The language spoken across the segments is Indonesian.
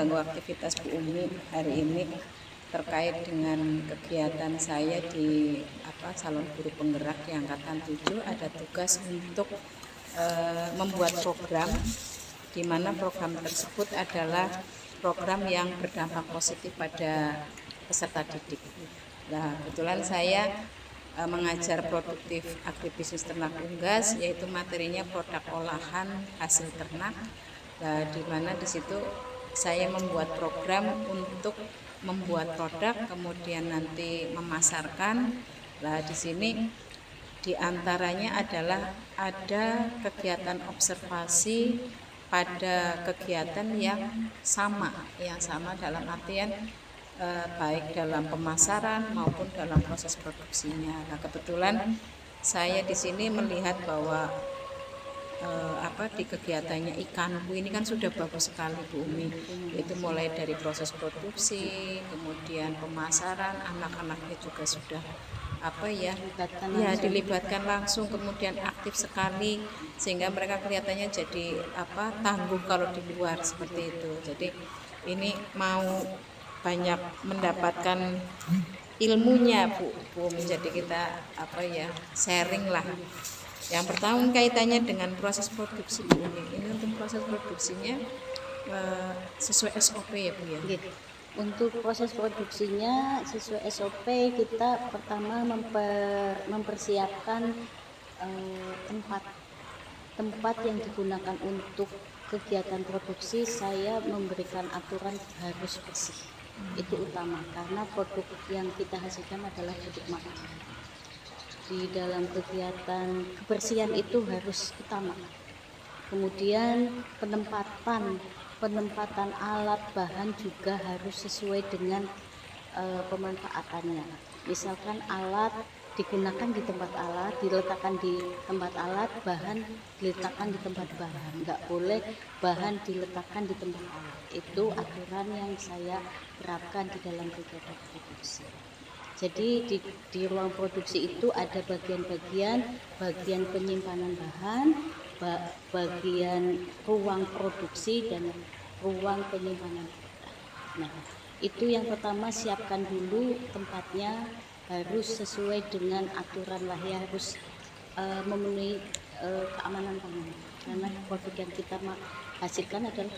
mengganggu aktivitas Bu Umi hari ini terkait dengan kegiatan saya di Salon Guru Penggerak di Angkatan 7. Ada tugas untuk membuat program, di mana program tersebut adalah program yang berdampak positif pada peserta didik. Nah, kebetulan saya mengajar produktif agribisnis ternak unggas, yaitu materinya produk olahan hasil ternak. Nah, di mana di situ saya membuat program untuk membuat produk, kemudian nanti memasarkan. Nah, di sini diantaranya adalah ada kegiatan observasi pada kegiatan yang sama dalam artian baik dalam pemasaran maupun dalam proses produksinya. Nah, kebetulan saya di sini melihat bahwa di kegiatannya ikanku ini kan sudah bagus sekali Bu Umi, itu mulai dari proses produksi, kemudian pemasaran, anak-anaknya juga sudah dilibatkan langsung, kemudian aktif sekali, sehingga mereka kelihatannya jadi tangguh kalau di luar seperti itu. Jadi ini mau banyak mendapatkan ilmunya Bu Umi, jadi kita sharing lah. Yang pertama kaitannya dengan proses produksi Bu Umi. Ini untuk proses produksinya sesuai SOP ya Bu ya? Untuk proses produksinya sesuai SOP, kita pertama mempersiapkan tempat yang digunakan untuk kegiatan produksi. Saya memberikan aturan harus bersih, itu utama, karena produk yang kita hasilkan adalah produk makanan. Di dalam kegiatan kebersihan itu harus utama. Kemudian penempatan alat bahan juga harus sesuai dengan pemanfaatannya. Misalkan alat digunakan di tempat alat, diletakkan di tempat alat, bahan diletakkan di tempat bahan. Nggak boleh bahan diletakkan di tempat alat. Itu aturan yang saya terapkan di dalam kegiatan produksi. Jadi di ruang produksi itu ada bagian penyimpanan bahan, bagian ruang produksi, dan ruang penyimpanan. Nah, itu yang pertama, siapkan dulu tempatnya, harus sesuai dengan aturan lah ya, harus memenuhi keamanan pangan, karena produk yang kita hasilkan adalah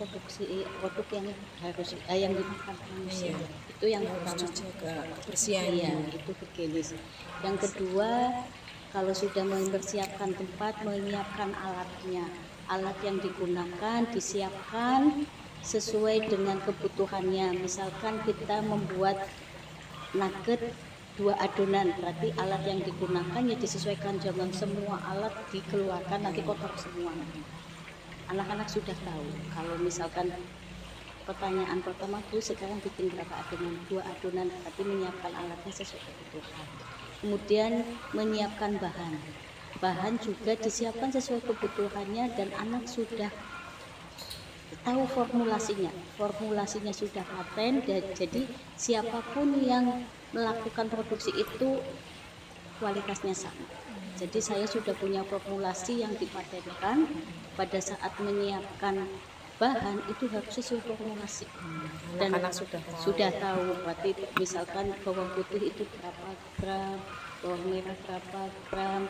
produk yang harus yang dimakan manusia. Itu yang pertama, kebersihannya itu higienis. Yang kedua, kalau sudah mempersiapkan tempat, menyiapkan alat yang digunakan disiapkan sesuai dengan kebutuhannya. Misalkan kita membuat nugget 2 adonan, berarti alat yang digunakan ya disesuaikan, jangan semua alat dikeluarkan nanti kotor semua. Anak-anak sudah tahu. Kalau misalkan pertanyaan pertama, Bu, sekarang bikin berapa adonan? 2 adonan, tapi menyiapkan alatnya sesuai kebutuhan. Kemudian menyiapkan bahan juga disiapkan sesuai kebutuhannya, dan anak sudah tahu formulasinya sudah paten, dan jadi siapapun yang melakukan produksi itu kualitasnya sama. Jadi saya sudah punya formulasi yang dipatenkan. Pada saat menyiapkan bahan itu harus sesuai formulasi, dan anak sudah tahu. Berarti misalkan bawang putih itu berapa gram, bawang merah berapa gram,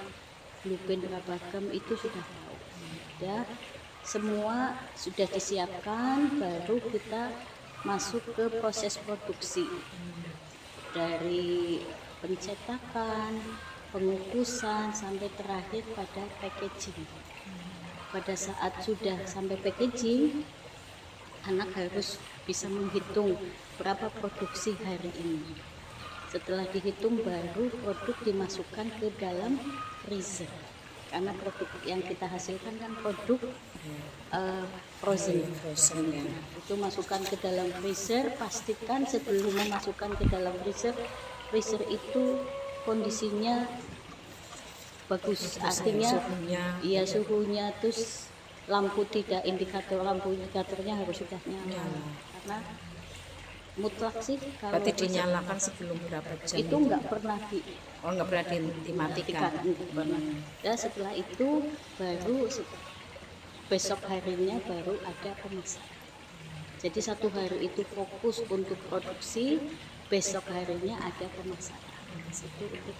blueberry berapa gram, itu sudah tahu ya. Semua sudah disiapkan, baru kita masuk ke proses produksi, dari pencetakan, pengukusan, sampai terakhir pada packaging. Pada saat sudah sampai packaging, anak harus bisa menghitung berapa produksi hari ini. Setelah dihitung, baru produk dimasukkan ke dalam freezer, karena produk yang kita hasilkan kan produk frozen ya. Itu masukkan ke dalam freezer. Pastikan sebelum memasukkan ke dalam freezer itu kondisinya bagus, artinya suhunya, terus lampu indikatornya harus sudah nyala, karena mutlak sih kalau berarti dinyalakan sebelum berapa jam itu nggak pernah dimatikan. Ya, setelah itu baru besok harinya baru ada pemasaran. Jadi satu hari itu fokus untuk produksi, besok harinya ada pemasaran. Itu untuk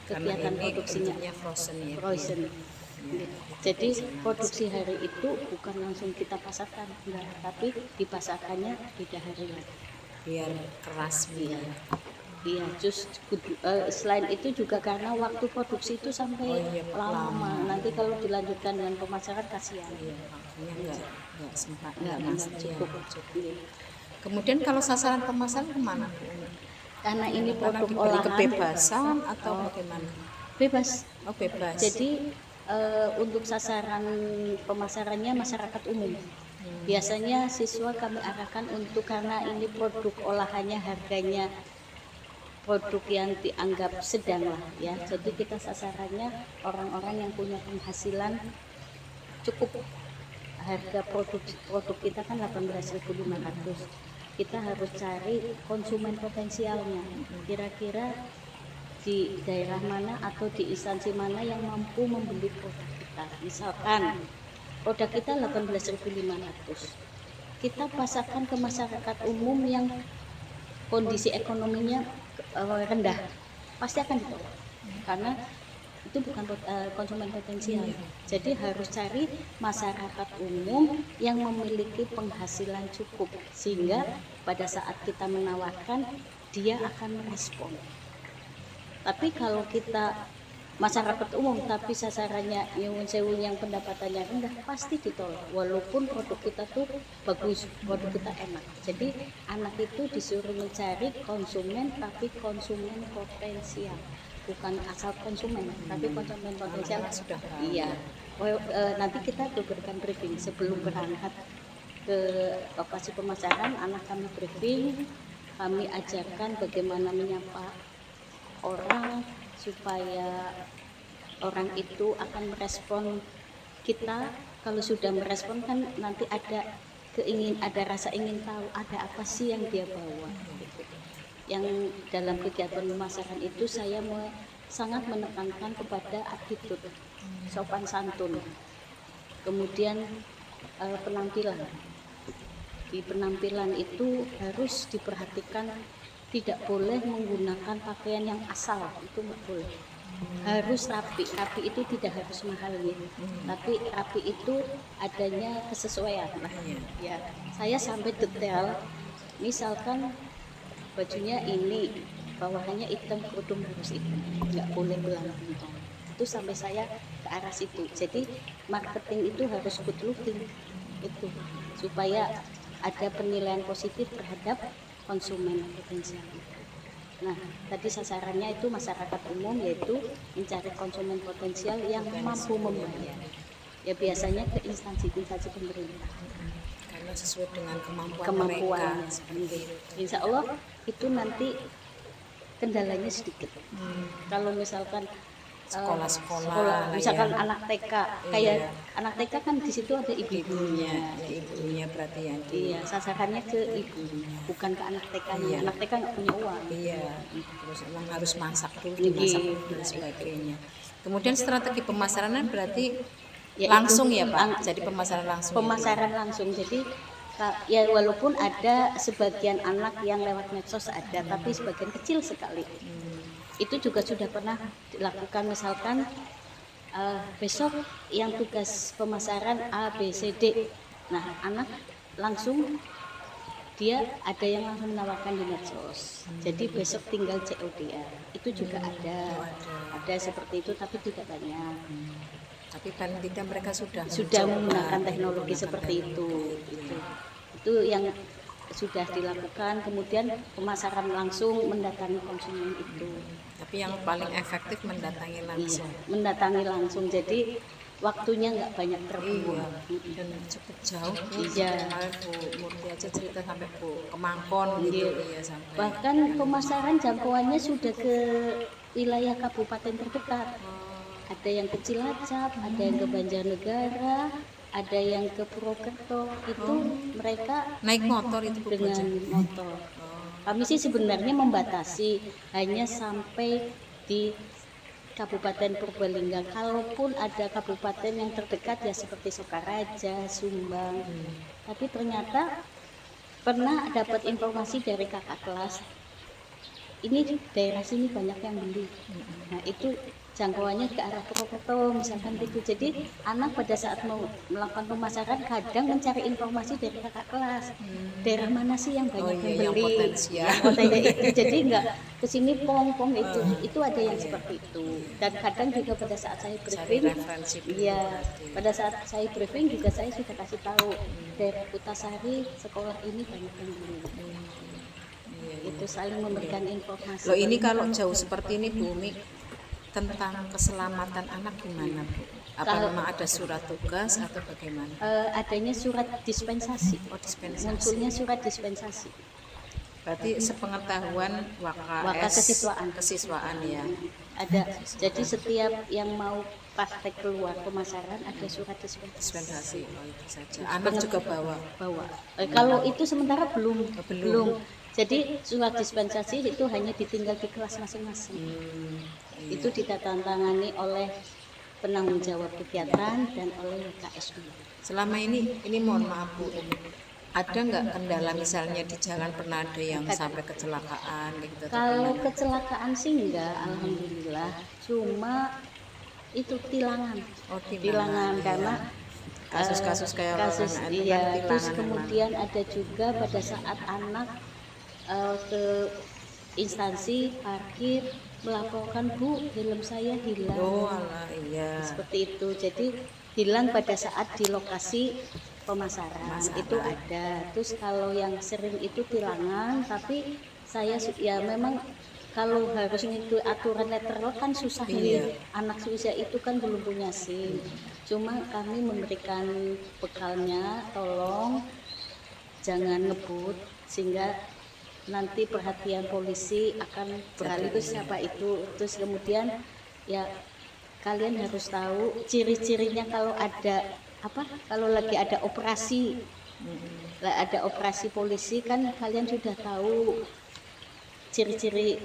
Karena kegiatan ini produksinya bentuknya frozen ya. frozen. Ya. Jadi produksi hari itu bukan langsung kita pasarkan, enggak, tapi dipasarkannya beda hari lagi. Biar keras Iya. ya. Iya, selain itu juga karena waktu produksi itu sampai Oh iya, lama. Nanti kalau dilanjutkan dengan pemasaran kasihan. Iya, waktunya nggak sempat, Enggak masuk cukup. Iya. Kemudian kalau sasaran pemasaran kemana Bu Umi? Karena ini Karena produk diberi olahan kebebasan atau bagaimana? bebas. Oh bebas. Jadi untuk sasaran pemasarannya masyarakat umum. Biasanya siswa kami arahkan untuk, karena ini produk olahannya harganya produk yang dianggap sedang lah ya. Jadi kita sasarannya orang-orang yang punya penghasilan cukup. Harga produk kita kan 18.500. Kita harus cari konsumen potensialnya. Kira-kira di daerah mana atau di instansi mana yang mampu membeli produk kita. Misalkan produk kita 18.500. Kita pasarkan ke masyarakat umum yang kondisi ekonominya rendah, pasti akan ditolak karena itu bukan konsumen potensial. Jadi harus cari masyarakat umum yang memiliki penghasilan cukup, sehingga pada saat kita menawarkan dia akan merespon. Tapi kalau kita masyarakat umum tapi sasarannya nyuwun sewu yang pendapatannya rendah, pasti ditolak walaupun produk kita tuh bagus, produk kita enak. Jadi anak itu disuruh mencari konsumen, tapi konsumen potensial, bukan asal konsumen, tapi konsumen potensial. Sudah Iya. Nanti kita berikan briefing sebelum berangkat ke lokasi pemasaran. Anak kami briefing, kami ajarkan bagaimana menyapa orang supaya orang itu akan merespon kita. Kalau sudah merespon kan nanti ada rasa ingin tahu ada apa sih yang dia bawa. Yang dalam kegiatan pemasaran itu saya sangat menekankan kepada attitude, sopan santun, kemudian penampilan. Di penampilan itu harus diperhatikan, tidak boleh menggunakan pakaian yang asal, itu nggak boleh. Harus rapi itu tidak harus mahal ya, tapi rapi itu adanya kesesuaian. Ya, saya sampai detail, misalkan bajunya ini, bawahannya hitam, kerudung harus hitam, nggak boleh belang bintang. Itu sampai saya ke arah situ. Jadi marketing itu harus good looking itu, supaya ada penilaian positif terhadap konsumen potensial. Nah, tadi sasarannya itu masyarakat umum, yaitu mencari konsumen potensial yang mampu membayar. Ya biasanya ke instansi-instansi pemerintah. Karena sesuai dengan kemampuan mereka. Insya Allah itu nanti kendalanya sedikit. Kalau misalkan sekolah-sekolah misalkan ya. anak TK, kayak anak TK kan di situ ada ibunya. Ibunya berarti ya. Iya, sasarannya ke ibunya, bukan ke anak TK-nya. Anak TK nggak punya uang. Iya, terus emang harus masak dulu, dimasak dulu dan sebagainya. Kemudian strategi pemasarannya berarti langsung ya Pak, jadi pemasaran langsung. Pemasaran langsung, jadi ya walaupun ada sebagian anak yang lewat medsos ada, tapi sebagian kecil sekali. Itu juga sudah pernah dilakukan, misalkan besok yang tugas pemasaran A, B, C, D. Nah, anak langsung dia ada yang langsung menawarkan di medsos. Jadi besok tinggal COD-an. Itu juga ada seperti itu, tapi tidak banyak. Tapi paling tidak mereka sudah menggunakan teknologi seperti itu. Itu yang sudah dilakukan. Kemudian pemasaran langsung mendatangi konsumen itu. Tapi yang paling efektif mendatangi langsung. Iya, mendatangi langsung. Jadi waktunya nggak banyak terbuang. Dan cukup jauh. Iya. Bu Murti aja cerita sampai ke Mangkon gitu. Iya, sampai. Bahkan pemasaran jangkauannya sudah ke wilayah kabupaten terdekat. Ada yang ke Cilacap, ada yang ke Banjarnegara, ada yang ke Purwokerto. Itu mereka naik motor itu dengan motor. Kami sih sebenarnya membatasi hanya sampai di Kabupaten Purbalingga. Kalaupun ada kabupaten yang terdekat ya seperti Sokaraja, Sumbang. Tapi ternyata pernah dapat informasi dari kakak kelas, ini daerah sini banyak yang beli. Nah itu jangkauannya ke arah Purwokerto misalkan gitu. Jadi anak pada saat mau melakukan pemasaran kadang mencari informasi dari kakak kelas, daerah mana sih yang banyak yang yang beli, potensial. yang potensial itu. Jadi nggak kesini pong itu ada yang seperti itu. Dan kadang juga pada saat saya Cari briefing, referensi dulu iya berarti. pada saat saya briefing juga saya sudah kasih tahu daerah Kutasari sekolah ini banyak yang beli. Iya, Itu saling memberikan informasi. Loh ini kalau jauh seperti ini Bu Umi, tentang keselamatan anak gimana Bu? Apa Kalau- memang ada surat tugas atau bagaimana? Adanya surat dispensasi. Oh, dispensasi. Munculnya surat dispensasi. Berarti sepengetahuan Waka WKS kesiswaan. kesiswaan ya. Ada. Jadi setiap yang mau praktek keluar pemasaran ada surat dispensasi. Dispensasi, oh itu saja. Anak juga bawa. Bawa. Kalau itu sementara belum. belum. Jadi surat dispensasi itu hanya ditinggal di kelas masing-masing. Itu ditandatangani oleh penanggung jawab kegiatan dan oleh WKS. Selama ini mohon maaf Bu, ada nggak kendala misalnya di jalan pernah ada yang sampai kecelakaan gitu? atau Kalau gimana? kecelakaan sih enggak, alhamdulillah. Cuma itu tilangan. Oh, Tilangan iya. karena Kasus-kasus kayak kasus orang itu iya. kan Terus tilangan kemudian ada juga pada saat anak ke instansi parkir melaporkan, Bu, helm saya hilang. Oh alah, iya. Seperti itu. Jadi hilang pada saat di lokasi pemasaran itu ada. Terus kalau yang sering itu tilangan, tapi saya ya memang kalau harus ngikuti aturan letterlock kan susah nih. Anak usia itu kan belum punya SIM. Cuma kami memberikan bekalnya, tolong jangan ngebut sehingga nanti perhatian polisi akan beralih ke siapa itu. Terus kemudian ya kalian harus tahu ciri-cirinya kalau ada kalau lagi ada operasi polisi kan kalian sudah tahu ciri-ciri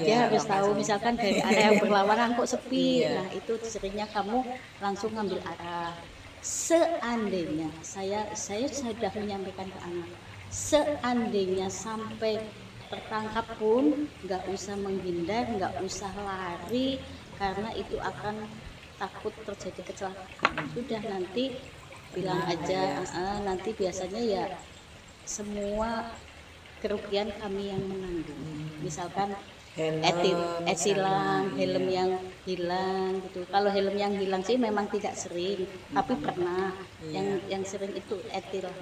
dia harus tahu misalkan dari area yang berlawanan kok sepi. Nah itu cirinya kamu langsung ngambil arah. Seandainya saya sudah menyampaikan ke anak, seandainya sampai tertangkap pun nggak usah menghindar, nggak usah lari karena itu akan takut terjadi kecelakaan. Sudah nanti bilang aja, nanti biasanya ya semua kerugian kami yang menanggung. Misalkan etilang, helm yang hilang gitu. Kalau helm yang hilang sih memang tidak sering, tapi pernah. Yang sering itu etilang.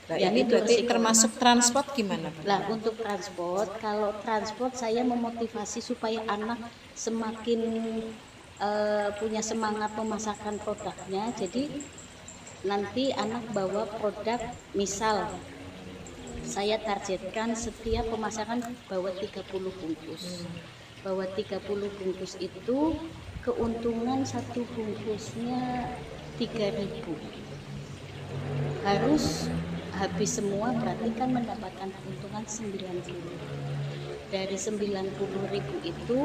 Nah, ini berarti termasuk transport gimana Pak? Lah untuk transport, kalau transport saya memotivasi supaya anak semakin punya semangat memasarkan produknya. Jadi nanti anak bawa produk, misal saya targetkan setiap pemasaran bawa 30 bungkus. Bawa 30 bungkus itu keuntungan satu bungkusnya 3.000. Harus habis semua berarti kan mendapatkan keuntungan 90. Dari 90.000 itu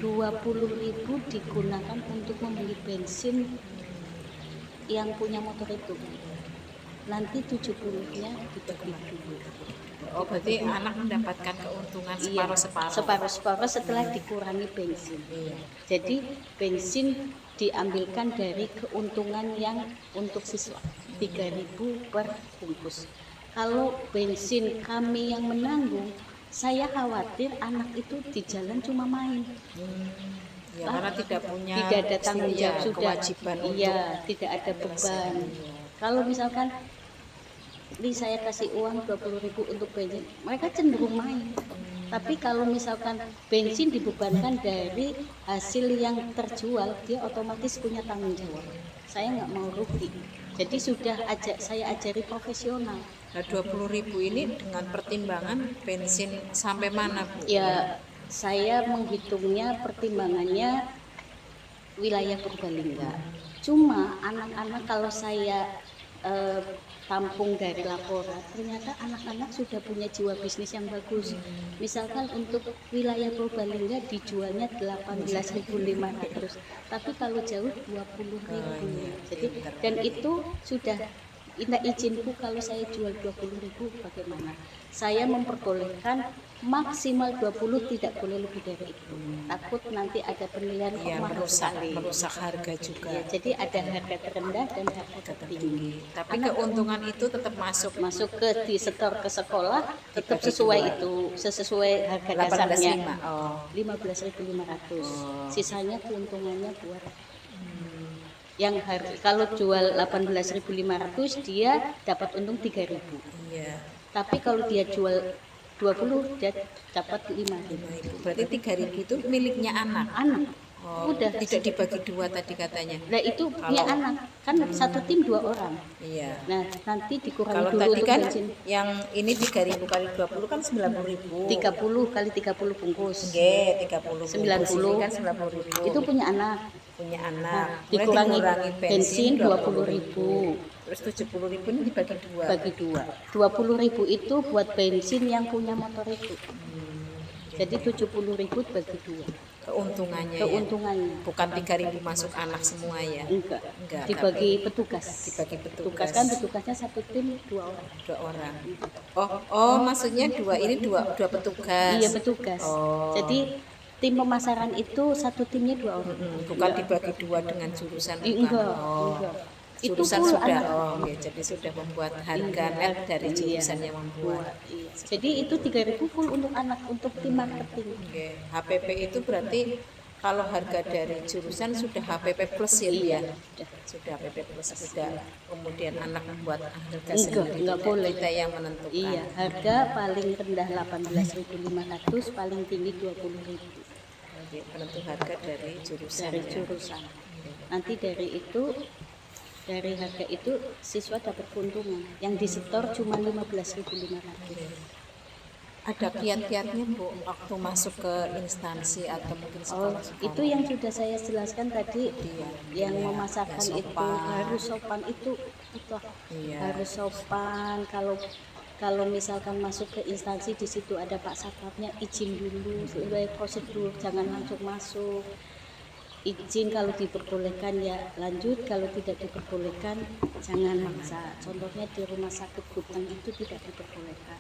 20.000 digunakan untuk membeli bensin yang punya motor itu. Nanti 70-nya dibagi dulu. Oh berarti anak mendapatkan keuntungan separuh-separuh. Setelah dikurangi bensin. Jadi bensin diambilkan dari keuntungan yang untuk siswa 3.000 per bungkus. Kalau bensin kami yang menanggung, saya khawatir anak itu di jalan cuma main. Ya, karena tidak ada tanggung jawab sudah, kewajiban tidak ada beban. Kalau misalkan ini saya kasih uang 20.000 untuk bensin, mereka cenderung main. Tapi kalau misalkan bensin dibebankan dari hasil yang terjual, dia otomatis punya tanggung jawab. Saya nggak mau rugi. Jadi sudah saya ajari profesional. Nah 20.000 ini dengan pertimbangan bensin sampai mana Bu? Ya saya menghitungnya pertimbangannya wilayah Purbalingga. Cuma anak-anak kalau saya tampung dari laporan, ternyata anak-anak sudah punya jiwa bisnis yang bagus. Misalkan untuk wilayah Purbalingga dijualnya 18.500, tapi kalau jauh 20.000. Jadi dan itu sudah Ini izinku kalau saya jual 20.000 bagaimana? Saya memperbolehkan maksimal 20, tidak boleh lebih dari itu. Takut nanti ada penilaian kok Ya, mahal sekali. merusak harga juga. Ya, jadi ada harga terendah dan harga tertinggi. Tapi keuntungan itu tetap masuk Masuk ke di setor ke sekolah tetap sesuai itu, sesuai harga dasarnya 18.500. Oh. 15.500. Sisanya keuntungannya buat yang kalau jual 18.500 dia dapat untung 3.000. Iya. Tapi kalau dia jual 20 dia dapat 5.000. Berarti 3.000 itu miliknya anak. Anak. Oh, Udah tidak dibagi dua tadi katanya. Nah itu punya anak kan satu tim 2 orang. Iya. Nah nanti dikurangi Kalau dulu tadi untuk kan bensin. yang ini 3.000 kali 20 kan 90.000. 30 kali 30 bungkus. Oke, 30 90. kan 90.000. Itu punya anak. Punya anak. Dikurangi Kemudian bensin 20.000. 20.000. Terus 70.000 ini dibagi dua. Bagi 2. 20.000 itu buat bensin yang punya motor itu. Jadi 70.000 bagi 2. Keuntungannya. Keuntungannya. Ya. Bukan 3.000 masuk anak semua ya. Enggak. Enggak. Dibagi petugas. Dibagi Petugas kan petugasnya satu tim 2 orang. 2 orang. Oh, maksudnya ini dua petugas. Iya petugas. Oh. Jadi tim pemasaran itu satu timnya 2 orang. Bukan dibagi dua dengan jurusan. Enggak. Oh. Enggak. Jurusan Itu full sudah. anak. Oh, ya, jadi sudah membuat harga net dari jurusan yang membuat. Iya. Jadi itu 3.000 full untuk anak untuk tim marketing. Oke. HPP itu berarti kalau harga dari jurusan sudah HPP plus ya, Bu, ya? Sudah HPP plus sudah. Kemudian anak membuat harga sendiri. Enggak boleh. Kita yang menentukan. Iya, harga paling rendah 18.500, paling tinggi 20.000 Oke, penentu harga dari jurusan. dari ya. jurusan. Nanti dari harga itu siswa dapat keuntungan. Yang disetor cuma 15.500. Ada kiat-kiatnya, Bu, waktu masuk ke instansi atau mungkin Oh, sekolah-sekolah. itu yang sudah saya jelaskan tadi, yang Iya, memasarkan ya, itu sopan. harus sopan itu Iya. harus sopan. Kalau misalkan masuk ke instansi di situ ada Pak Satpamnya, izin dulu sesuai prosedur, jangan langsung masuk. Izin kalau diperbolehkan ya lanjut, kalau tidak diperbolehkan jangan maksa. Contohnya di rumah sakit Guteng itu tidak diperbolehkan.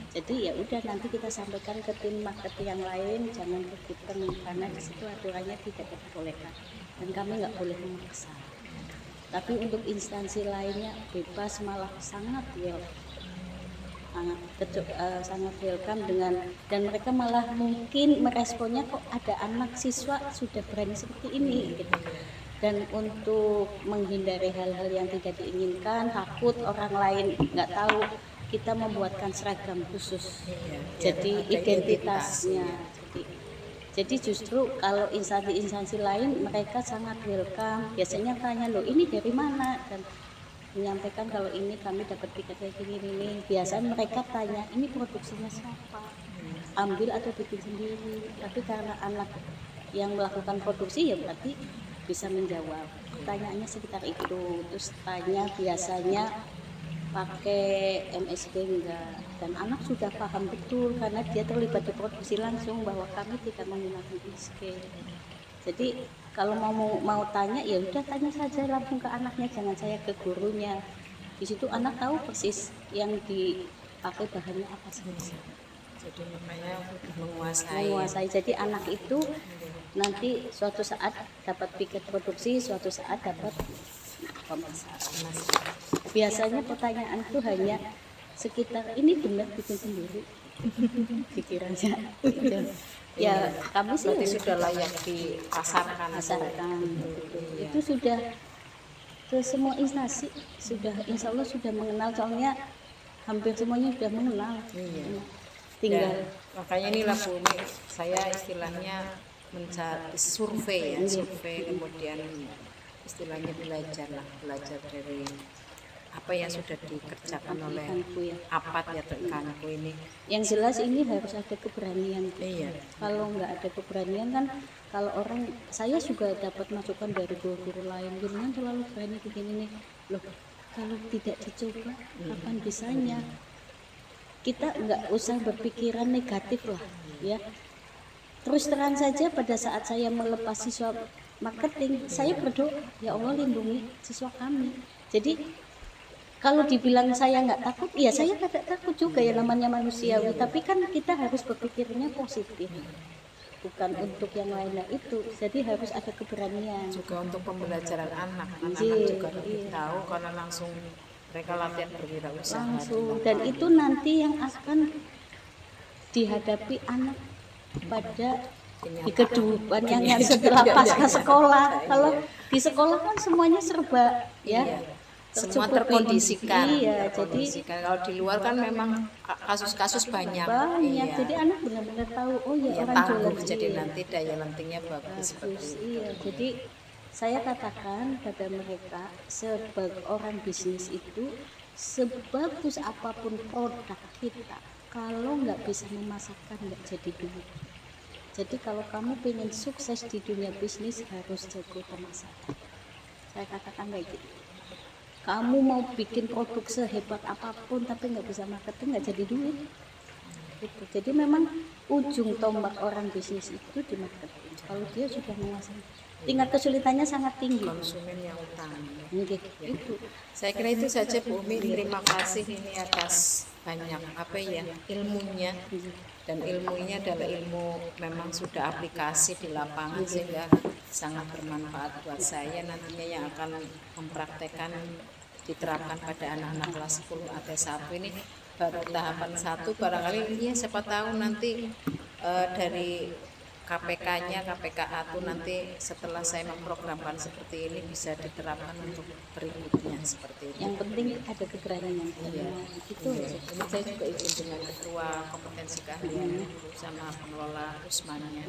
Jadi ya udah nanti kita sampaikan ke tim marketing yang lain, jangan ke Guteng karena di situ aturannya tidak diperbolehkan dan kami nggak boleh memaksa. Tapi untuk instansi lainnya bebas, malah sangat sangat welcome dan mereka malah mungkin meresponnya kok ada anak siswa sudah berani seperti ini gitu. Dan untuk menghindari hal-hal yang tidak diinginkan, takut orang lain nggak tahu, kita membuatkan seragam khusus. Jadi identitasnya. Jadi justru kalau instansi-instansi lain mereka sangat welcome. Biasanya tanya, loh ini dari mana, dan menyampaikan kalau ini kami dapat tiket kayak gini. Biasanya mereka tanya, ini produksinya siapa, ambil atau bikin sendiri. Tapi karena anak yang melakukan produksi ya berarti bisa menjawab. Pertanyaannya sekitar itu. Terus tanya biasanya pakai MSG enggak, dan anak sudah paham betul karena dia terlibat di produksi langsung bahwa kami tidak menggunakan MSG. Jadi kalau mau tanya ya udah tanya saja langsung ke anaknya, jangan saya ke gurunya. Di situ anak tahu persis yang dipakai bahannya apa saja. Jadi makanya menguasai. Jadi anak itu nanti suatu saat dapat tiket produksi, suatu saat dapat pemasaran. Biasanya pertanyaan itu hanya sekitar ini benar bikin sendiri pikirannya. Ya kami sih berarti sudah layak dipasarkan. Itu sudah ke semua instansi, sudah insya Allah sudah mengenal, soalnya hampir semuanya sudah mengenal. Iya. Tinggal Makanya inilah Bu, saya istilahnya mencari survei ya, survei, kemudian istilahnya belajar dari apa yang sudah dikerjakan oleh APAT ya, rekanku ini. Yang jelas ini harus ada keberanian. Iya. Kalau nggak ada keberanian kan, kalau orang, saya juga dapat masukan dari guru-guru lain, jangan terlalu berani begini nih. Loh, kalau tidak dicoba, kapan bisanya? Kita nggak usah berpikiran negatif lah, ya. Terus terang saja, pada saat saya melepas siswa marketing, saya berdoa, ya Allah lindungi siswa kami. Jadi kalau dibilang saya nggak takut, ya saya tidak takut juga ya, namanya manusiawi. Tapi kan kita harus berpikirnya positif, bukan untuk yang lainnya itu. Jadi harus ada keberanian. Juga untuk pembelajaran anak, anak Iya, juga lebih iya. tahu karena langsung mereka latihan berwirausaha. Langsung, dan itu nanti yang akan dihadapi anak pada di kehidupan yang setelah pasca sekolah. Kalau di sekolah kan semuanya serba ya, Iya. Semua tercukupi. terkondisikan. Iya, Terkondisikan. Kalau di luar kan memang kasus-kasus banyak. banyak. Iya. Jadi anak benar-benar tahu, oh ya Ya, orang tangguh, jualan. jadi Iya. nanti daya lentingnya bagus seperti itu. Iya, jadi saya katakan pada mereka, sebagai orang bisnis itu, sebagus apapun produk kita, kalau nggak bisa memasarkan nggak jadi duit. Jadi kalau kamu pengen sukses di dunia bisnis harus jago pemasaran. Saya katakan kayak gitu. Kamu mau bikin produk sehebat apapun tapi nggak bisa marketing nggak jadi duit. Gitu. Jadi memang ujung tombak orang bisnis itu di marketing. Kalau dia sudah menguasai, tingkat kesulitannya sangat tinggi. Konsumen yang utama. Gitu. Itu. Saya kira itu saja Bu Umi. Terima kasih ini atas banyak ilmunya, dan ilmunya adalah ilmu memang sudah aplikasi di lapangan sehingga sangat bermanfaat buat saya nantinya yang akan mempraktekkan diterapkan pada anak-anak kelas 10 AT1 ini baru tahapan 1. Barangkali ini siapa tahu nanti dari KPK-nya, KPKA itu nanti setelah saya memprogramkan seperti ini bisa diterapkan untuk berikutnya seperti itu. Yang penting ada keberanian. Iya. Itu Iya. Ini saya juga izin dengan ketua kompetensi keahlian Bu sama pengelola Usmannya.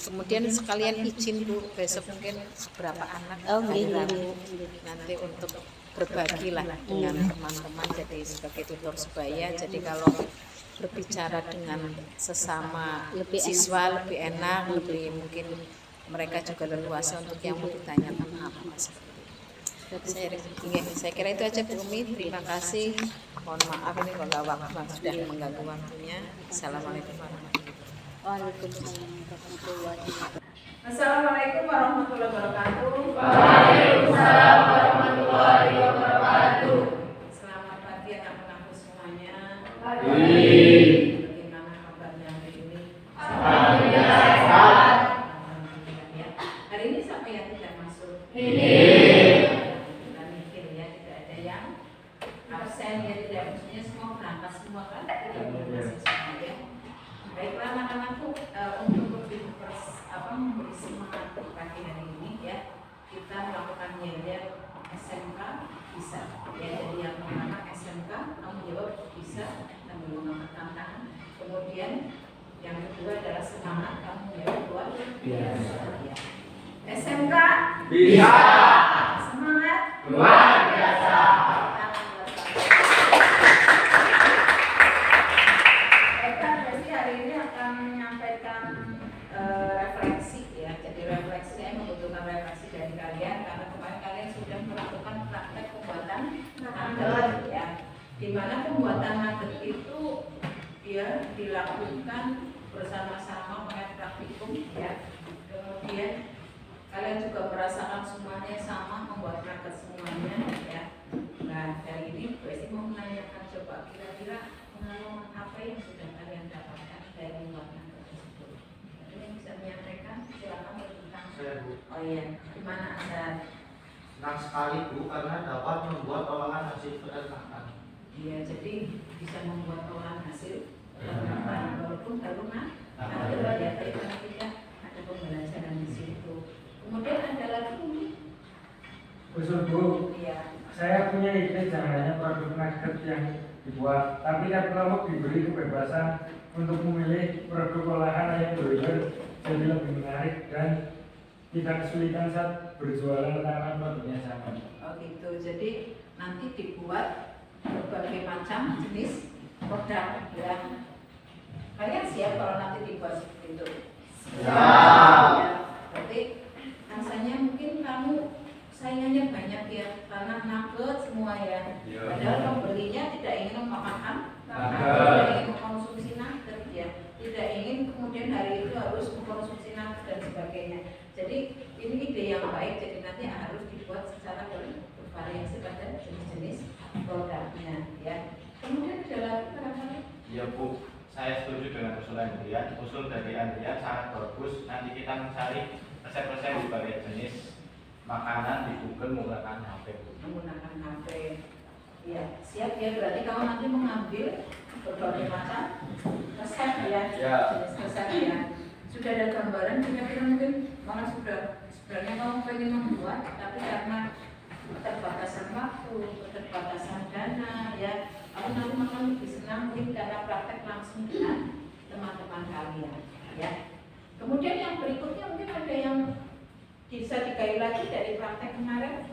Kemudian sekalian izin Bu, besok mungkin beberapa anak Oh, hari iya, Rabu iya. nanti untuk berbagi lah dengan teman-teman jadi sebagai tutor sebaya. Jadi kalau berbicara dengan sesama Lebih siswa lebih enak, lebih mungkin mereka juga leluasa untuk yang mau ditanyakan apa seperti itu. Saya kira itu aja Bu Umi. Terima kasih. Mohon maaf ini kalau waktu sudah mengganggu waktunya. Assalamualaikum warahmatullahi wabarakatuh. Waalaikumsalam warahmatullahi wabarakatuh. Assalamualaikum warahmatullahi wabarakatuh. Waalaikumsalam warahmatullahi wabarakatuh. Selamat pagi anak-anakku semuanya. Pagi. Bagaimana kabarnya hari ini? Alhamdulillah sehat. Alhamdulillah ya. Hari ini siapa yang tidak masuk? Ini. Kita mikir ya, tidak ada yang absen ya, tidak, maksudnya semua berangkat semua kan? Masih semua ya. Baiklah anak-anakku, untuk memberi semangat pagi hari ini ya, kita melakukan yel SMK bisa ya. Jadi yang pertama SMK, kamu jawab bisa sambil mengangkat tangan. Kemudian yang kedua adalah semangat, kamu jawab luar biasa ya. SMK Bisa. semangat Luar biasa. Berarti hari ini akan menyampaikan refleksi ya. Jadi refleksi, saya membutuhkan refleksi dari kalian karena kemarin kalian sudah melakukan praktek pembuatan nugget ya. Di mana pembuatan nugget itu ya dilakukan bersama-sama oleh praktikum ya. Kemudian kalian juga merasakan semuanya sama, membuat nugget semuanya ya. Nah dari ini Besi mau menanyakan, coba kira-kira pengalaman apa yang sudah kalian dapatkan dari membuat nugget tersebut? Ada yang bisa menyampaikan? Silakan berbincang. Oh iya, gimana Anda? Senang sekali Bu karena dapat membuat olahan hasil peternakan. Iya, jadi bisa membuat olahan hasil peternakan walaupun baru ada ya, tapi paling tidak ada pembelajaran di situ. Kemudian ada lagi mungkin? Usul Bu, Iya. saya punya ide jangan hanya produk nugget yang dibuat, tapi kan kelompok diberi kebebasan untuk memilih produk olahan yang broiler jadi lebih menarik dan tidak kesulitan saat berjualan karena produknya sama. Oh gitu, jadi nanti dibuat berbagai macam jenis produk yang kalian siap kalau nanti dibuat seperti itu? Siap. Ya, berarti rasanya mungkin kamu saingannya banyak ya, karena nugget semua ya. Iya. Padahal pembelinya tidak ingin memakan Nugget. tidak ingin mengkonsumsi nugget ya, tidak ingin kemudian hari itu harus mengkonsumsi nugget dan sebagainya. Jadi ini ide yang baik, jadi nanti harus dibuat secara bervariasi pada jenis-jenis produknya ya. Kemudian ada lagi barangkali. Ya Bu, saya setuju dengan usul Andrian. Usul dari Andrian sangat bagus. Nanti kita mencari resep-resep di berbagai jenis makanan di Google menggunakan HP Bu. Menggunakan HP. Ya, siap ya. Berarti kamu nanti mengambil berbagai macam resep ya, jenis resep ya. Sudah ada gambaran, kira-kira mungkin malah sudah sebenarnya kamu pengen membuat, tapi karena keterbatasan waktu, keterbatasan dana ya, aku nanti makan lebih senang mungkin karena praktek langsung dengan teman-teman kalian ya. Kemudian yang berikutnya mungkin ada yang bisa digali lagi dari praktek kemarin.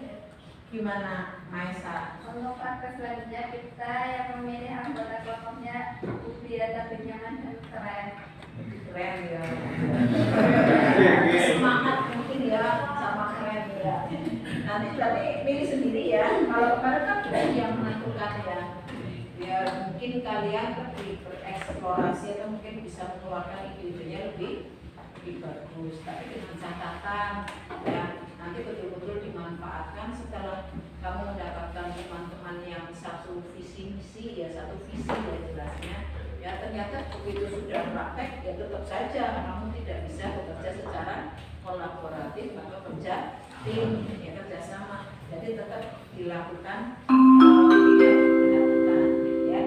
Gimana Maesa? Untuk praktek selanjutnya kita yang memilih anggota kelompoknya biar lebih nyaman dan keren. Keren ya. Semangat mungkin ya, sama keren ya. Nanti berarti pilih sendiri ya. Kalau kemarin kan kita yang menentukan ya. Biar mungkin kalian lebih bereksplorasi atau mungkin bisa mengeluarkan ide-idenya lebih bagus. Tapi dengan catatan ya, nanti betul-betul dimanfaatkan setelah kamu mendapatkan teman-teman yang satu visi misi ya, satu visi ya jelasnya. Ya ternyata begitu sudah praktek ya tetap saja kamu tidak bisa bekerja secara kolaboratif atau kerja tim ya, kerjasama. Jadi tetap dilakukan ya.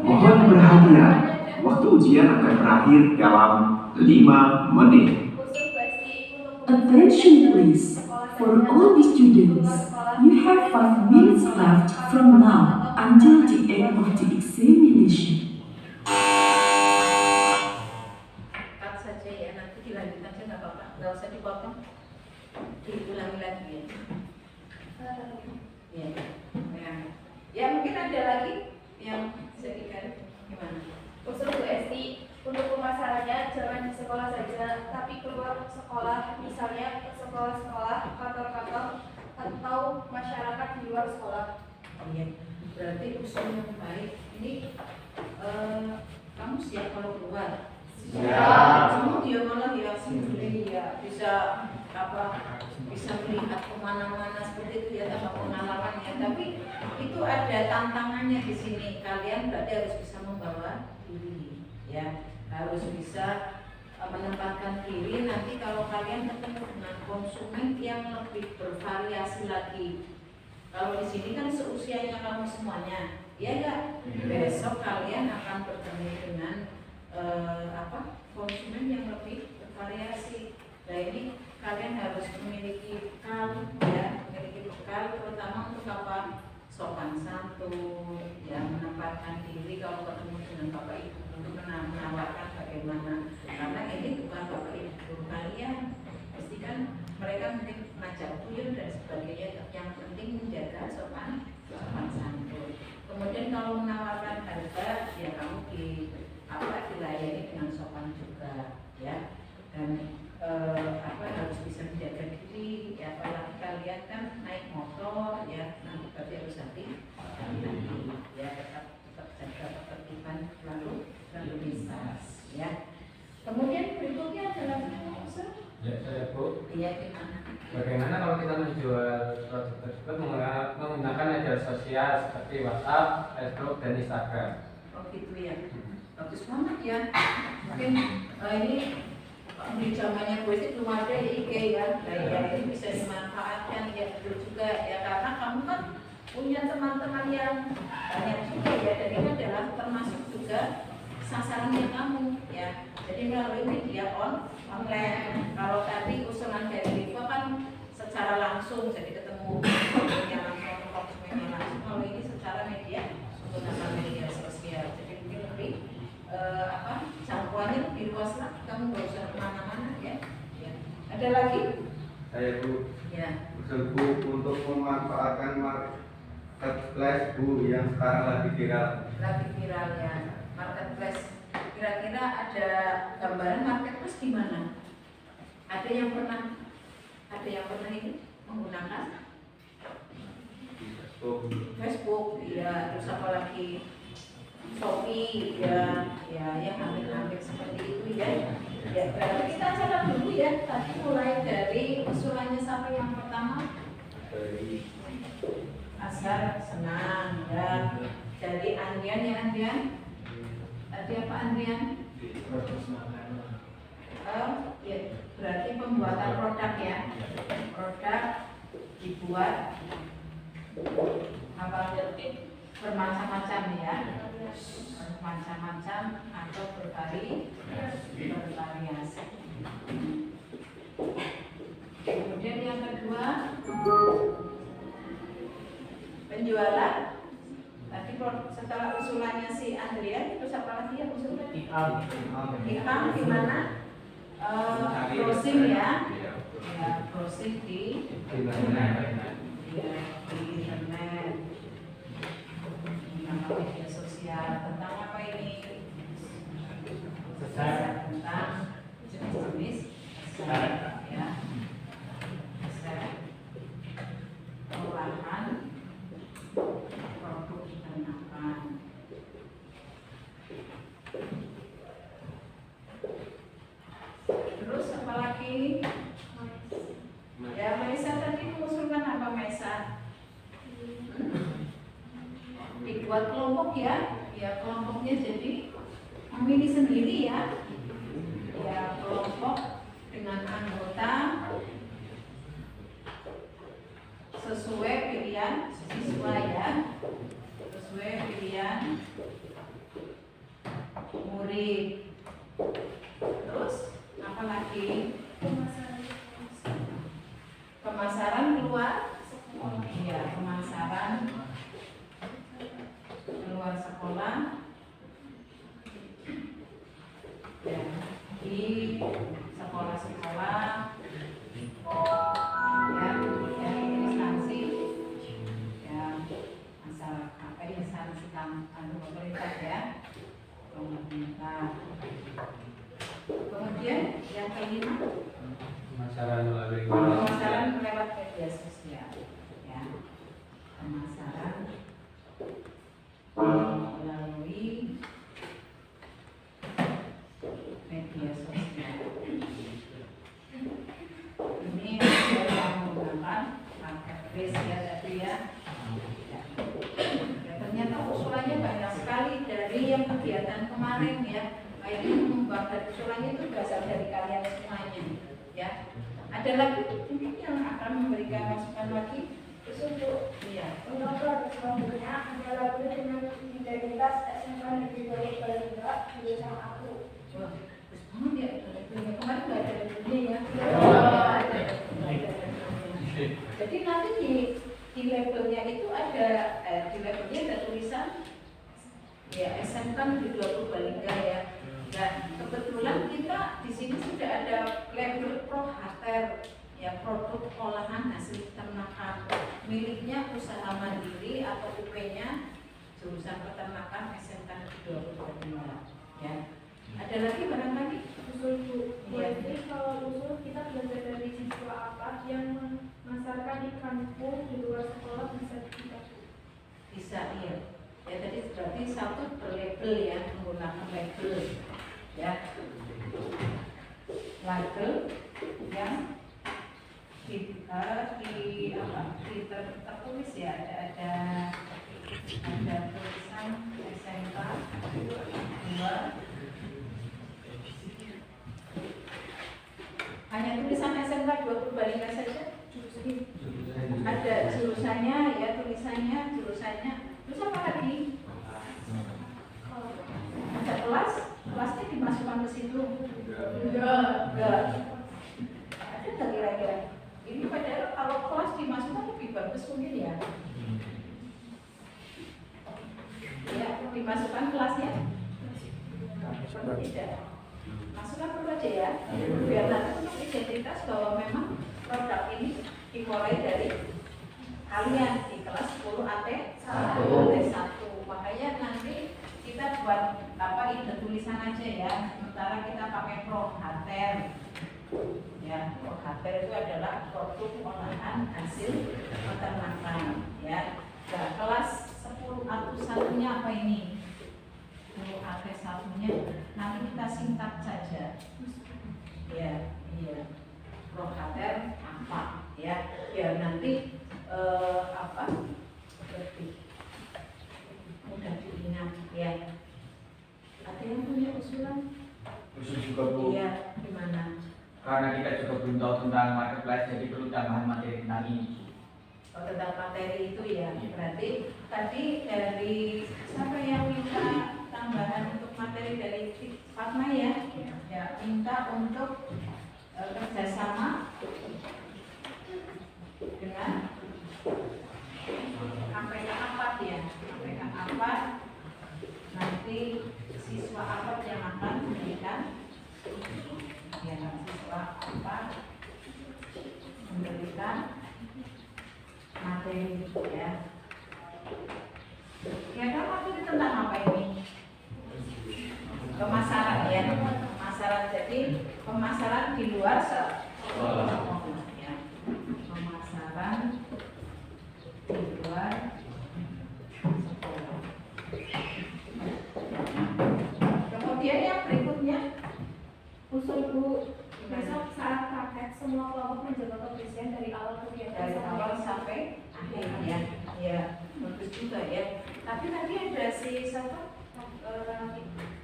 Mohon perhatian, waktu ujian akan berakhir dalam 5 menit. Attention please, for all the students, you have 5 minutes left from now until the end of the examination. Cut saja ya, nanti dilanjut aja nggak apa-apa, nggak usah dipotong, diulangi lagi ya. Ya mungkin ada lagi yang bisa dikali gimana? Usul Bu Esti, untuk pemasarannya jangan di sekolah saja, tapi keluar sekolah, misalnya ke sekolah-sekolah, kantor-kantor, atau masyarakat di luar sekolah. Oh iya, berarti usul yang baik. Ini kamu siap kalau keluar? Siap. Kamu dia malah ya sendiri ya bisa bisa melihat kemana-mana seperti itu ya, tambah pengalaman ya. Tapi itu ada tantangannya di sini. Kalian berarti harus bisa membawa diri ya, harus bisa menempatkan diri. Nanti kalau kalian ketemu dengan konsumen yang lebih bervariasi lagi, kalau di sini kan seusianya kamu semuanya, ya enggak? Besok kalian akan bertemu dengan konsumen yang lebih bervariasi. Nah ini kalian harus memiliki bekal ya, memiliki bekal terutama untuk apa? Sopan santun, ya menempatkan diri kalau ketemu dengan bapak ibu untuk menawarkan bagaimana, karena ini bukan bapak ibu guru kalian, pasti kan mereka mungkin ngajak buyur dan sebagainya, yang penting menjaga sopan santun. Kemudian kalau menawarkan harga, ya kamu dilayani dengan sopan juga ya, dan harus bisa menjaga diri ya, apalagi kalian kan naik motor ya, nanti berarti harus hati-hati ya, tetap jaga ketertiban lalu lintas ya. Kemudian berikutnya adalah usul. Ya, saya Bu. Iya, gimana? Bagaimana kalau kita menjual produk tersebut menggunakan media sosial seperti WhatsApp, Facebook, dan Instagram? Oh gitu ya. Bagus banget ya. Mungkin ini di zamannya gue sih belum ada ya IG ya. Nah ya ini bisa dimanfaatkan ya, betul juga ya, karena kamu kan punya teman-teman yang banyak juga ya, dan ini adalah termasuk juga sasarannya kamu ya. Jadi melalui media online. Kalau tadi usulan dari Riva kan secara langsung, jadi ketemu konsumennya langsung, konsumennya langsung. Kalau ini secara media, menggunakan media sosial, jadi mungkin lebih jangkauannya lebih luas lah. Kamu nggak usah kemana-mana ya. Ada lagi? Saya Bu. Ya. Usul Bu untuk memanfaatkan marketplace Bu yang sekarang lagi viral. Lagi viral ya, marketplace. Kira-kira ada gambaran marketplace di mana? Ada yang pernah ini menggunakan Facebook ya, terus apa lagi Shopee ya, yang hampir-hampir seperti itu ya. Ya, berarti kita catat dulu ya. Tadi mulai dari usulannya sampai yang pertama Asar senang ya. Jadi Andrian ya Andrian. Tadi apa Andrian? Ya, berarti pembuatan produk ya. Produk dibuat apa bermacam-macam ya. Bermacam-macam atau bervariasi. Kemudian yang kedua penjualan. Tadi setelah usulannya si Andrian, terus apa lagi yang usulnya? Ikam di mana? Browsing ya. Ya, browsing di internet. Nama media sosial tentang apa ini? Tentang jenis-jenis ya. Olahan produk peternakan. Terus apa lagi? Ya, Maisa tadi mengusulkan apa Maisa? Dibuat kelompok ya. Ya, kelompoknya jadi memilih sendiri ya. Ya, kelompok dengan anggota sesuai pilihan siswa ya, sesuai pilihan murid. Terus apa lagi? Pemasaran keluar ya, pemasaran keluar sekolah ya, di sekolah-sekolah ya, dari instansi ya, masyarakat instansi pemerintah ya, pemerintah. Kemudian yang kelima Pemasaran melalui pemasaran lewat media sosial ya, pemasaran melalui media sosial. Ini yang menggunakan marketplace ya tadi ya. Ya, ternyata usulannya banyak sekali dari yang kegiatan kemarin ya. Ini membuat usulannya itu berasal dari kalian semuanya ya. Ada lagi mungkin yang akan memberikan masukan lagi? Terus untuk Iya. produk selanjutnya adalah dengan identitas SMK Negeri Balingga jurusan aku. Wah, terus banget ya. Kemarin nggak ada dunia ya. Jadi nanti di labelnya itu ada di labelnya ada tulisan ya SMK Negeri Balingga ya. Dan kebetulan kita di sini sudah ada label Prohater ya, produk olahan hasil peternakan miliknya usaha mandiri atau UP-nya jurusan peternakan SMK Negeri Balingga ya. Ada lagi barang lagi? Usul Bu. Jadi kalau usul kita belajar dari siswa apa yang memasarkan di kampung di luar sekolah bisa kita. Bisa iya. Ya tadi berarti satu berlabel ya, menggunakan label ya. Label yang tertulis ya, ada tulisan SMK 2. Hanya tulisan SMK 2 Purbalingga saja. Ada jurusannya ya, tulisannya. Terus apa lagi? Ada kelasnya dimasukkan ke situ. Enggak. Ada nggak kira-kira? Ini padahal kalau kelas dimasukkan lebih bagus mungkin ya. Ya, dimasukkan kelasnya. Tidak. Masukkan dulu aja ya. Biar nanti untuk identitas bahwa memang produk ini dimulai dari kalian di kelas 10 AT1. Makanya nanti kita buat ide tulisan aja ya. Sementara kita pakai Prohater. Ya, Prohater itu adalah produk olahan hasil peternakan ya. Nah, kelas 10 AT1-nya apa ini? 10 AT1-nya nanti kita singkat saja. Ya, iya. Prohater apa ya? Biar nanti Ya. Ada yang punya usulan? Usul juga Bu. Iya, gimana? Karena kita juga belum tahu tentang marketplace, jadi perlu tambahan materi tentang ini. Oh, tentang materi itu ya. Berarti tadi dari siapa yang minta tambahan untuk materi dari Fatma ya? Ya, minta untuk kerjasama dengan APK APAT ya. APK APAT nanti siswa APAT yang akan memberikan ya, siswa APAT memberikan materi ya. Ya kan materi tentang apa ini? Pemasaran ya, pemasaran. Jadi pemasaran di luar sekolah ya. Pemasaran di luar sekolah. Kemudian yang berikutnya Usul Bu, besok saat praktek semua kelompok menjaga kebersihan dari awal kegiatan dari awal sampai akhir ya. Ya, bagus juga ya. Tapi tadi ada si siapa?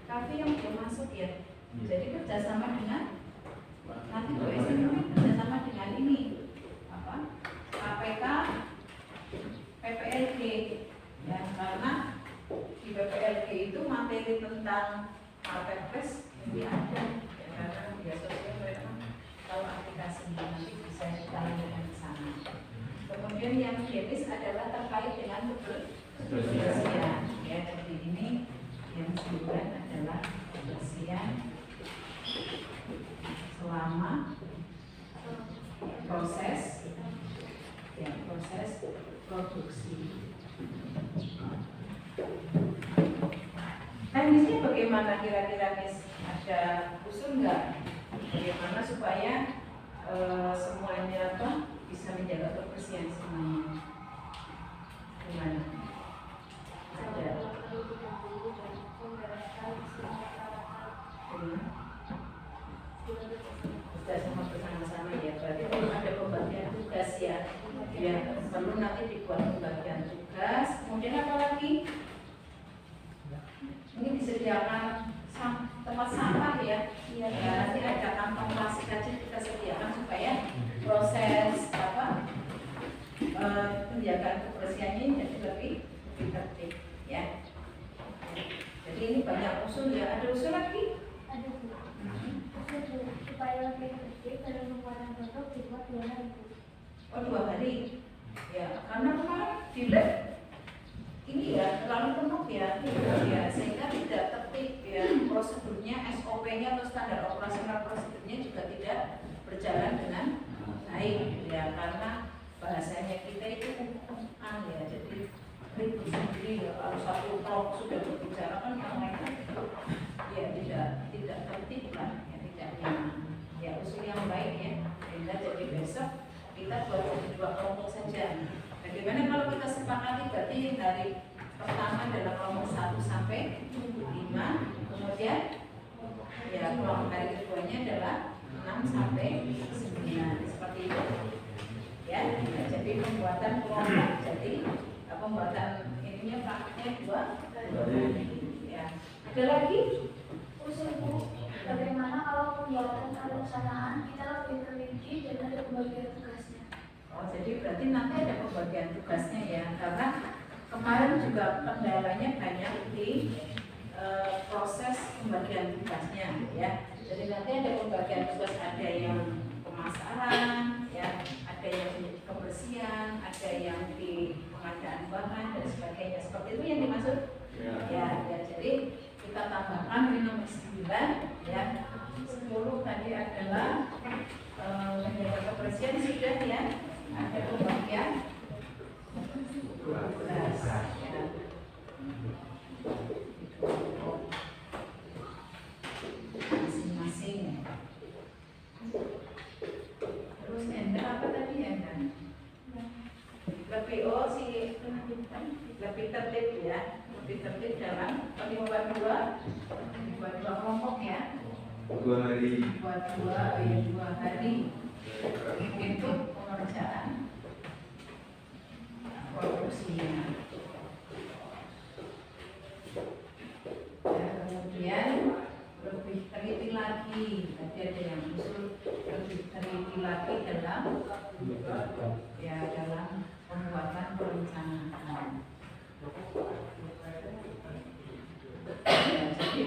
Kafe yang belum masuk ya. Jadi kerjasama dengan nanti Bu SMP kerjasama dengan ini apa? KPK, PPLG ya, karena di PPLG itu materi tentang marketplace ini ada ya, karena media sosial mereka tahu aplikasinya nanti bisa ditanyakan di sana. Kemudian yang jenis adalah terkait dengan kebersihan ya. Jadi ini yang sembilan adalah kebersihan selama proses ya, proses produksi. Teknisnya bagaimana kira-kira Miss? Ada usul nggak? Bagaimana supaya semuanya apa bisa menjaga kebersihan semuanya? Gimana? Ada. Sudah sama bersama-sama ya. Berarti perlu ada pembagian tugas ya. Ya, perlu nanti dibuat pembagian tugas. Kemudian apa lagi? Ini disediakan tempat sampah ya. Ya, nanti ada kantong plastik aja kita sediakan supaya proses apa penjagaan kebersihannya jadi lebih tertib ya. Jadi ini banyak usul ya. Ada usul lagi? Ada Bu. Usul supaya lebih tertib dari pembuatan produk dibuat 2 hari Bu. Oh 2 hari. Ya, karena kemarin di lab ini ya terlalu penuh ya, ya sehingga tidak tertib ya, prosedurnya SOP-nya atau standar operasional prosedurnya juga tidak berjalan dengan baik ya, karena bahasanya kita itu ya, jadi ribut sendiri ya, kalau satu kelompok sudah berbicara kan yang lain ya tidak tertib lah ya, tidak nyaman ya. Usul yang baik ya, sehingga jadi besok kita buat jadi 2 kelompok saja. Bagaimana kalau kita sepakati berarti dari pertama adalah kelompok 1 sampai 5, kemudian ya kelompok hari keduanya adalah 6 sampai 9 seperti itu ya. Nah, jadi pembuatan kelompok, jadi pembuatan ininya praktiknya 2 ya. Ada lagi Usul Bu, bagaimana kalau pembuatan perencanaan kita lebih teliti dan ada pembagian tugasnya? Oh, jadi berarti nanti ada pembagian tugasnya ya, karena kemarin juga kendalanya banyak di proses pembagian tugasnya ya. Jadi nanti ada pembagian tugas, ada yang pemasaran ya, ada yang kebersihan, ada yang di pengadaan bahan dan sebagainya. Seperti itu yang dimaksud ya. Jadi kita tambahkan ini nomor 9 ya. 10 tadi adalah menjaga kebersihan sudah ya. Ada pembagian tugas ya. Masing-masing. Terus ender apa tadi ender? Lebih lebih tertib ya, lebih tertib dalam buat dua kelompok ya. 2 hari. Buat 2 hari untuk pengerjaan produksinya. lagi, tadi ada yang usul lebih teliti lagi dalam pembuatan perencanaan. Ya, jadi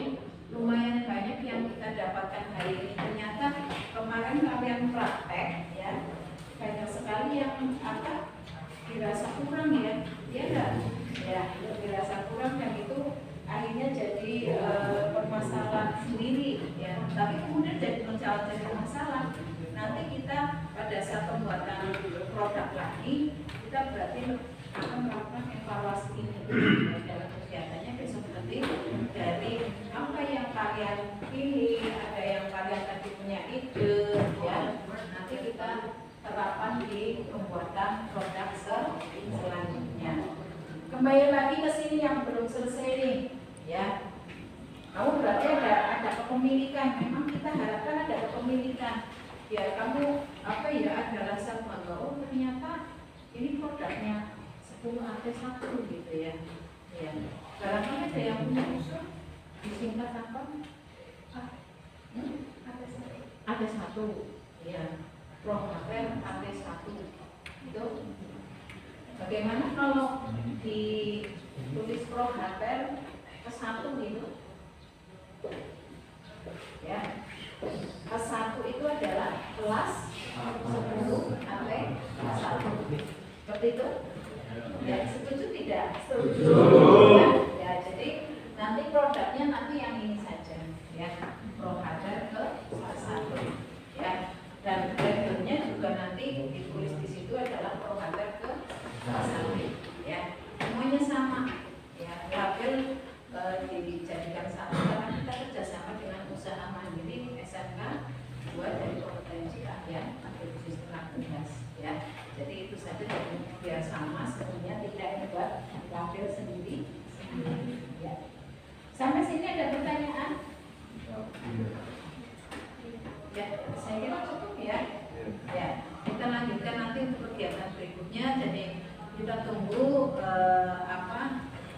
lumayan banyak yang kita dapatkan hari ini. Ternyata kemarin kalian praktek ya, banyak sekali yang dirasa kurang ya, enggak? Ya, dirasa kurang dan itu akhirnya jadi permasalahan sendiri ya. Tapi kemudian jadi masalah. Nanti kita pada saat pembuatan produk lagi, kita berarti akan melakukan evaluasi ini dalam kegiatannya besok nanti dari apa yang kalian pilih, ada yang kalian tadi punya ide ya. Nanti kita terapkan di pembuatan produk selanjutnya. Kembali lagi ke sini yang belum selesai nih ya. Kamu berarti ada kepemilikan. Memang kita harapkan ada kepemilikan. Ya kamu ada rasa bangga. Oh ternyata ini produknya 10 AT1 gitu ya. Ya. Barangkali ada yang punya usul disingkat apa? AT1. Ya. Prohater AT1 itu bagaimana kalau ditulis prohater ke-1 gitu ya, ke-1 itu adalah kelas 10 AT1 seperti itu ya, setuju tidak? Setuju ya, jadi nanti produknya nanti yang ini saja ya, prohater ke-1 ya. Dan labelnya juga nanti ditulis di situ adalah prohater ke-1 ya, semuanya sama ya, label dijadikan satu karena kita kerjasama dengan usaha mandiri SMK 2 dari kompetensi keahlian aktivitas tenaga kerja ya. Jadi itu saja, jadi biar sama semuanya, tidak dibuat label sendiri ya. Sampai sini ada pertanyaan? Ya, saya kira cukup ya. Ya, kita lanjutkan nanti untuk kegiatan berikutnya. Jadi kita tunggu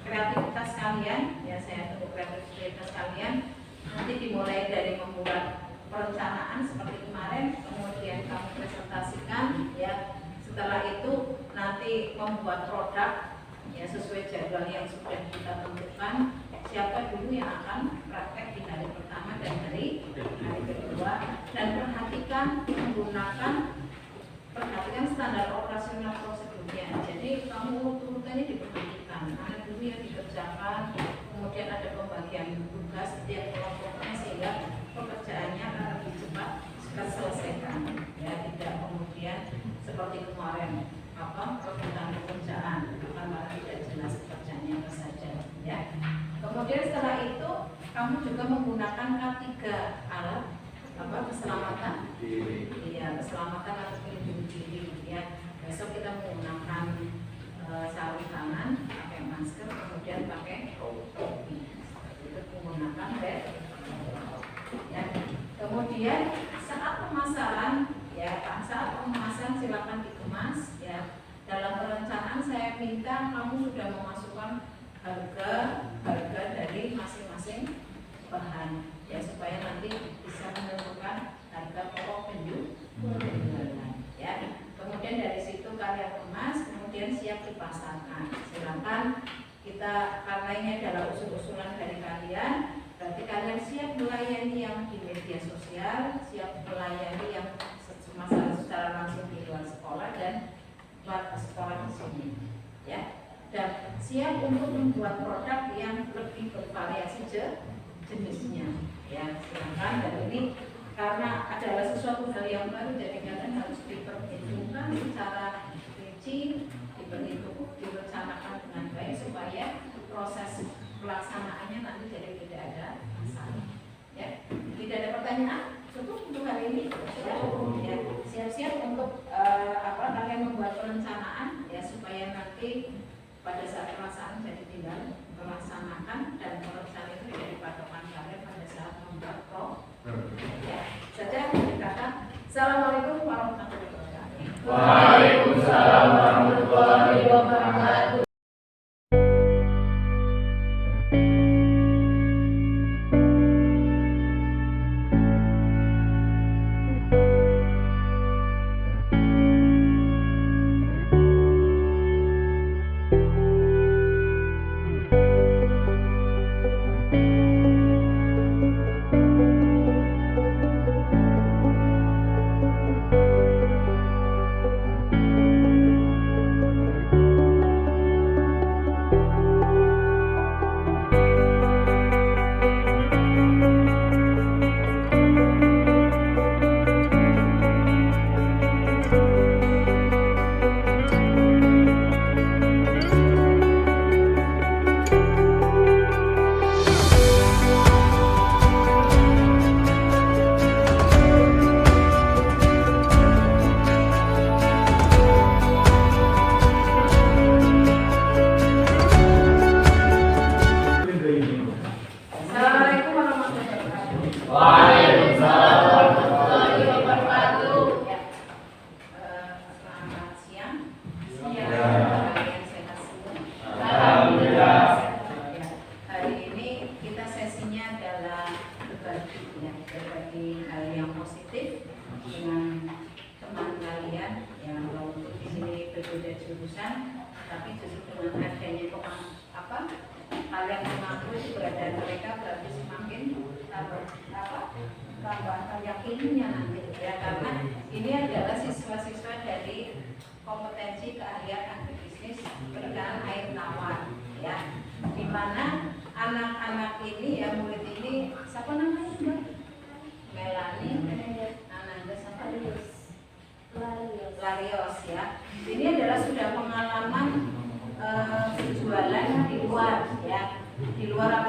kreativitas kalian. Ya, saya tunggu kreativitas kalian. Nanti dimulai dari membuat perencanaan seperti kemarin, kemudian kamu presentasikan. Ya, setelah itu nanti membuat produk ya sesuai jadwal yang sudah kita tentukan. Siapa dulu yang akan praktek di hari pertama dan hari kedua, dan perhatikan standar operasional prosedurnya. Jadi kamu urutannya diperhatikan, mana dulu yang dikerjakan, kemudian ada pembagian tugas setiap kelompoknya sehingga pekerjaannya akan lebih cepat terselesaikan. Ya, tidak kemudian seperti kemarin permintaan pekerjaan karena tidak jelas pekerjaannya apa saja. Ya. Kemudian setelah itu kamu juga menggunakan K3 alat keselamatan, iya keselamatan atau pelindung diri. Ya, besok kita menggunakan sarung tangan, pakai masker, kemudian pakai topi. Itu menggunakan bed. Ya. Kemudian saat pemasaran, silakan dikemas. Ya. Dalam perencanaan saya minta kamu sudah memasukkan harga dari masing-masing bahan ya, supaya nanti bisa menentukan harga pokok penjualan ya. Kemudian dari situ kalian kemas, kemudian siap dipasarkan. Silakan kita, karena ini adalah usul-usulan dari kalian, berarti kalian siap melayani yang di media sosial, siap melayani yang masalah secara langsung di luar sekolah dan luar sekolah di sini ya. Dan siap untuk membuat produk yang lebih bervariasi jenisnya ya. Silakan, dan ini karena adalah sesuatu hal yang baru, jadi kalian harus diperhitungkan secara rinci, direncanakan dengan baik supaya proses pelaksanaannya nanti jadi tidak ada masalah ya. Tidak ada pertanyaan? Cukup untuk hari ini ya. Ya, siap-siap untuk kalian membuat perencanaan ya, supaya nanti pada saat pelaksanaan jadi tinggal melaksanakan, dan perencanaan itu menjadi patokan kalian pada saat membuat ya. Saja kata Assalamualaikum warahmatullahi wabarakatuh. Waalaikumsalam warahmatullahi wabarakatuh. positif dengan teman kalian yang walaupun di sini berbeda jurusan, tapi justru dengan adanya kalian mengaku keberadaan mereka berarti semakin tambah yakinnya nanti ya, karena ini adalah siswa-siswa dari kompetensi keahlian agribisnis perikanan air tawar ya, di mana anak-anak ini ya, murid ini siapa namanya Mbak? Melani, Ananda sama Larios ya. Ini adalah sudah pengalaman jualan di luar ya, di luar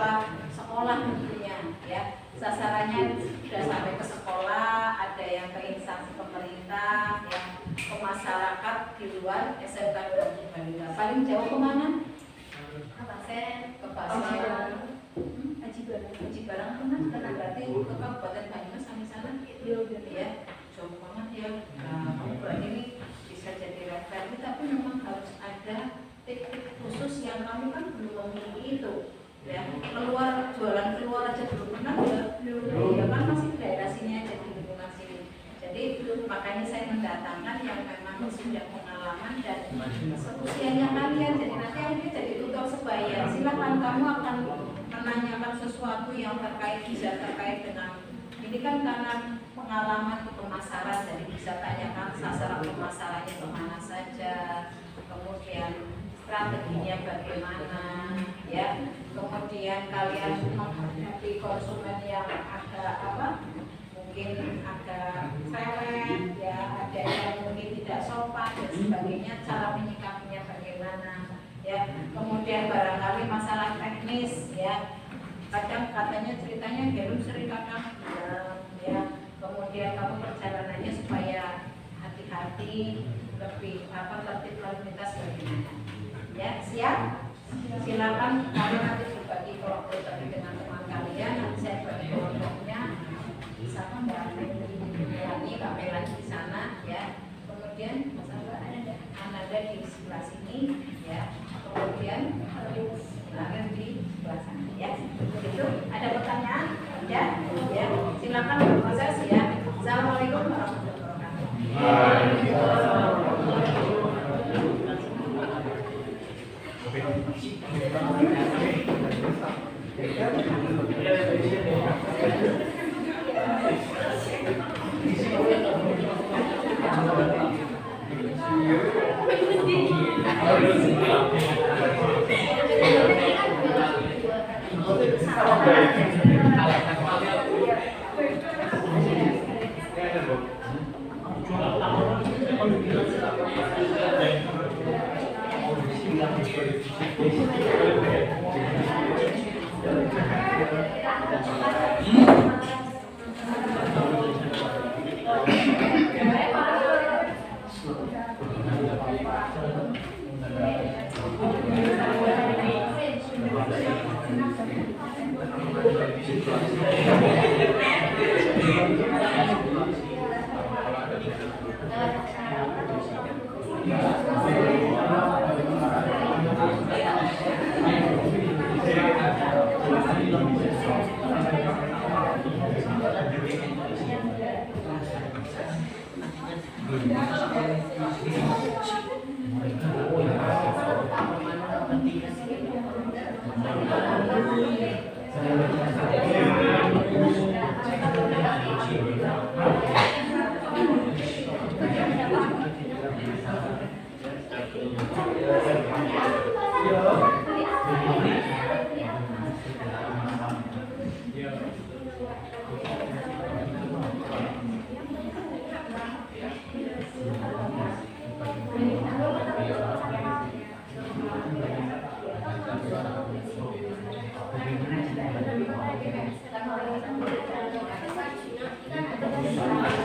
sekolah tentunya ya. Sasarannya sudah sampai ke sekolah, ada yang ke instansi pemerintah, yang ke masyarakat di luar SMK Bangka. Paling jauh kemana? Ke Pasir, Haji Barang pernah berarti ke Kabupaten Banyumas sampai sana ya, jauh banget ya. Nah, kamu berarti ini bisa jadi referensi, tapi memang harus ada tip-tip khusus yang kamu kan belum memiliki itu ya. Jualan keluar aja belum pernah ya kan, masih di daerah sini aja, di lingkungan sini. Jadi makanya saya mendatangkan yang memang sudah pengalaman dan seusianya kalian, jadi nanti akhirnya jadi tutor sebaya. Silakan kamu akan menanyakan sesuatu yang bisa terkait dengan ini kan, karena pengalaman ke pemasaran, jadi bisa tanyakan sasaran pemasarannya kemana saja, kemudian strateginya bagaimana ya, kemudian kalian menghadapi konsumen yang agak mungkin agak cerewet ya, ada yang mungkin tidak sopan dan sebagainya, cara menyikapinya bagaimana ya. Kemudian barangkali masalah teknis ya, kadang katanya ceritanya belum sering kakak ya, kemudian kamu perjalanannya supaya hati-hati, lebih tertib lalu lintas bagaimana ya. Siap? Silakan kalian nanti berbagi kelompok tadi dengan teman kalian, nanti saya bagi kelompoknya sama Mbak Melani, Mbak Melani di sana ya, kemudian Mas Ananda di sebelah sini ya, kemudian Lagen di sebelah sana ya. Begitu. Ada pertanyaan? Ya, ya. Silakan berproses ya. Assalamualaikum warahmatullahi wabarakatuh. Terima kasih.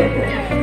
Thank you.